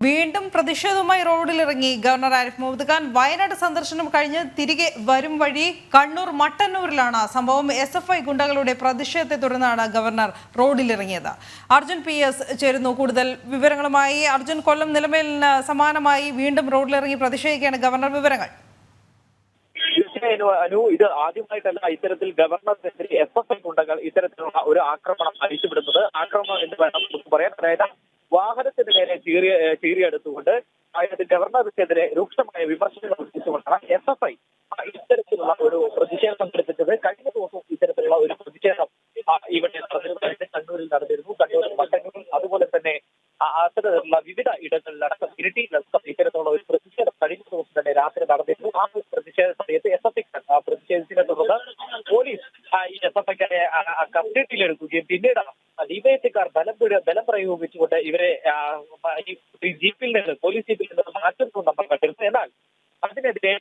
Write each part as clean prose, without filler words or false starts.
വീണ്ടും പ്രതിഷേധവുമായി റോഡിലിറങ്ങി ഗവർണർ ആരിഫ് മുഹമ്മദ് ഖാൻ. വയനാട് സന്ദർശനം കഴിഞ്ഞ് തിരികെ വരും വഴി കണ്ണൂർ മട്ടന്നൂരിലാണ് സംഭവം. SFI ഗുണ്ടകളുടെ പ്രതിഷേധത്തെ തുടർന്നാണ് ഗവർണർ റോഡിലിറങ്ങിയത്. അർജുൻ PS ചേരുന്നു കൂടുതൽ വിവരങ്ങളുമായി. അർജുൻ, കൊല്ലം നിലമേലിന് സമാനമായി വീണ്ടും റോഡിലിറങ്ങി പ്രതിഷേധിക്കുകയാണ് ഗവർണർ. വിവരങ്ങൾ. ഇത് ആദ്യമായിട്ടല്ല ഇത്തരത്തിൽ ഗവർണർക്കെതിരെ SFI ഗുണ്ടകൾ ഇത്തരത്തിലുള്ള ഒരു ആക്രമണം അഴിച്ചുവിടുന്നത്. ആക്രമണം എന്ന് വേണം പറയാൻ. അതായത് വാഹനത്തിന് നേരെ ചീറിയെടുത്തുകൊണ്ട് അതായത് ഗവർണർക്കെതിരെ രൂക്ഷമായ വിമർശനങ്ങൾ ഉന്നയിച്ചുകൊണ്ടാണ് SFI ഇത്തരത്തിലുള്ള ഒരു പ്രതിഷേധം സംഘടിപ്പിച്ചത്. കഴിഞ്ഞ ദിവസം ഇത്തരത്തിലുള്ള ഒരു പ്രതിഷേധം ഇവിടെ നടന്നിരുന്നു. കണ്ണൂരിൽ നടന്നിരുന്നു. കണ്ണൂരിൽ മട്ടന്നൂരിൽ അതുപോലെ തന്നെ അത്തരത്തിലുള്ള വിവിധ ഇടങ്ങളിലടക്കം ഇരിട്ടിയിലടക്കം ഇത്തരത്തിലുള്ള ഒരു പ്രതിഷേധം കഴിഞ്ഞ ദിവസം തന്നെ രാത്രി നടന്നിരുന്നു. ആ പ്രതിഷേധ സമയത്ത് SFI പ്രതിഷേധത്തിനെ തുടർന്ന് പോലീസ് ഈ SFIക്കാരെ കസ്റ്റഡിയിലെടുക്കുകയും പിന്നീട് ഡിവൈഎസ്പിക്കാർ ബലം പ്രയോഗിച്ചുകൊണ്ട് ഇവരെ ഈ ജീപ്പിൽ നിന്ന് പോലീസ് ജീപ്പിൽ നിന്ന് മാറ്റുന്നു നമ്മൾ കണ്ടിരുന്നു. എന്നാൽ അതിനെതിരെ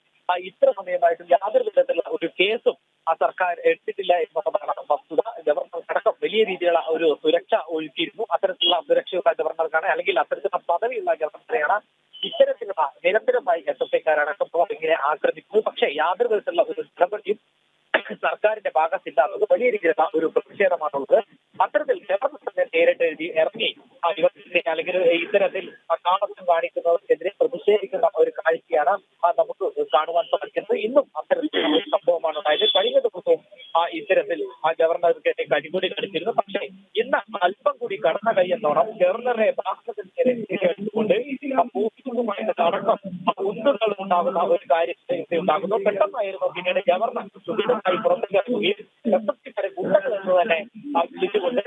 ഇത്ര സമയമായിട്ടും യാതൊരു വിധത്തിലുള്ള ഒരു കേസും സർക്കാർ എടുത്തിട്ടില്ല എന്നുള്ളതാണ് വസ്തുത. ഗവർണർക്കടക്കം വലിയ രീതിയിലുള്ള ഒരു സുരക്ഷ ഒരുക്കിയിരുന്നു. അത്തരത്തിലുള്ള സുരക്ഷയുള്ള ഗവർണർക്കാണ് അല്ലെങ്കിൽ അത്തരത്തിലുള്ള പദവിയുള്ള ഗവർണറെയാണ് ഇത്തരത്തിലുള്ള നിരന്തരമായി SFIക്കാരടക്കം ഇങ്ങനെ ആക്രമിക്കുന്നു. പക്ഷേ യാതൊരു വിധത്തിലുള്ള ഒരു നടപടിയും സർക്കാരിന്റെ ഭാഗത്തില്ലാത്തത് വലിയ രീതിയിലുള്ള ഒരു പ്രതിഷേധമാണുള്ളത്. അത്തരത്തിൽ ഗവർണർ തന്നെ നേരിട്ട് ഇറങ്ങി ഇവർക്ക് അല്ലെങ്കിൽ ഇത്തരത്തിൽ താമസം കാണിക്കുന്നവർക്കെതിരെ പ്രതിഷേധിക്കുന്ന ഒരു കാഴ്ചയാണ് നമുക്ക് കാണുവാൻ സാധിക്കുന്നത്. ഇന്നും അത്തരത്തിലുള്ള ഒരു സംഭവമാണ് ഉണ്ടായത്. കഴിഞ്ഞ ദിവസവും ഇത്തരത്തിൽ ഗവർണർക്കെതിരെ കടിമുടി കടിച്ചിരുന്നു. പക്ഷേ ഇന്ന് അല്പം കൂടി കടന്ന കൈയെന്നോണം ഗവർണറെ ഭാഷണത്തിന് എടുത്തുകൊണ്ട് അടക്കം ഉന്തുകൾ ഉണ്ടാകുന്ന ഒരു കാര്യം ഉണ്ടാകുന്നു. പെട്ടെന്നായിരുന്നു പിന്നീട് ഗവർണർ സുഖിതമായി പുറത്തേക്ക് ഇറങ്ങുകയും SFIക്കാരെ ഗുണ്ടകൾ എന്ന് തന്നെ വിളിച്ചുകൊണ്ട്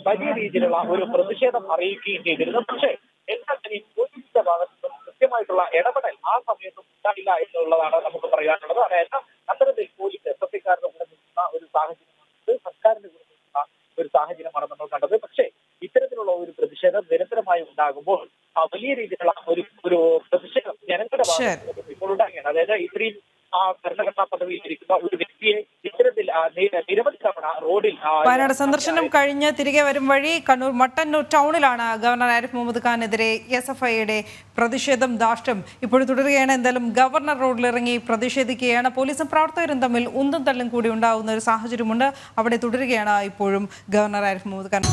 വലിയ രീതിയിലുള്ള ഒരു പ്രതിഷേധം അറിയിക്കുകയും ചെയ്തിരുന്നു. പക്ഷേ എന്നാൽ തന്നെ പോലീസിന്റെ ഭാഗത്ത് നിന്നും കൃത്യമായിട്ടുള്ള ഇടപെടൽ ആ സമയത്തും ഉണ്ടായില്ല എന്നുള്ളതാണ് നമുക്ക് പറയാനുള്ളത്. അതായത് അത്തരത്തിൽ പോലീസ് SFIക്കാരുടെ കൂടെ നിൽക്കുന്ന ഒരു സാഹചര്യമാണ്, സർക്കാരിന്റെ കൂടെ നിൽക്കുന്ന ഒരു സാഹചര്യമാണ് നമ്മൾ കണ്ടത്. പക്ഷേ ഇത്തരത്തിലുള്ള ഒരു പ്രതിഷേധം നിരന്തരമായി ഉണ്ടാകുമ്പോൾ വലിയ രീതിയിലുള്ള ഒരു പ്രതിഷേധം ജനങ്ങളുടെ ഭാഗത്ത് ഇപ്പോൾ ഉണ്ടാകുകയാണ്. അതായത് ഇത്രയും ഭരണഘടനാ പദവിയിൽ ഇരിക്കുന്ന ഒരു വ്യക്തിയെ ഇത്തരത്തിൽ നിരവധി തവണ റോഡിൽ വയനാട് സന്ദർശനം കഴിഞ്ഞ് തിരികെ വരും വഴി കണ്ണൂർ മട്ടന്നൂർ ടൗണിലാണ് ഗവർണർ ആരിഫ് മുഹമ്മദ് ഖാനെതിരെ SFIയുടെ പ്രതിഷേധം ദാഷ്ട്യം ഇപ്പോഴും തുടരുകയാണ്. എന്തായാലും ഗവർണർ റോഡിലിറങ്ങി പ്രതിഷേധിക്കുകയാണ്. പോലീസും പ്രവർത്തകരും തമ്മിൽ ഉന്തും തള്ളും കൂടി ഉണ്ടാകുന്ന ഒരു സാഹചര്യമുണ്ട്. അവിടെ തുടരുകയാണ് ഇപ്പോഴും ഗവർണർ ആരിഫ് മുഹമ്മദ് ഖാൻ.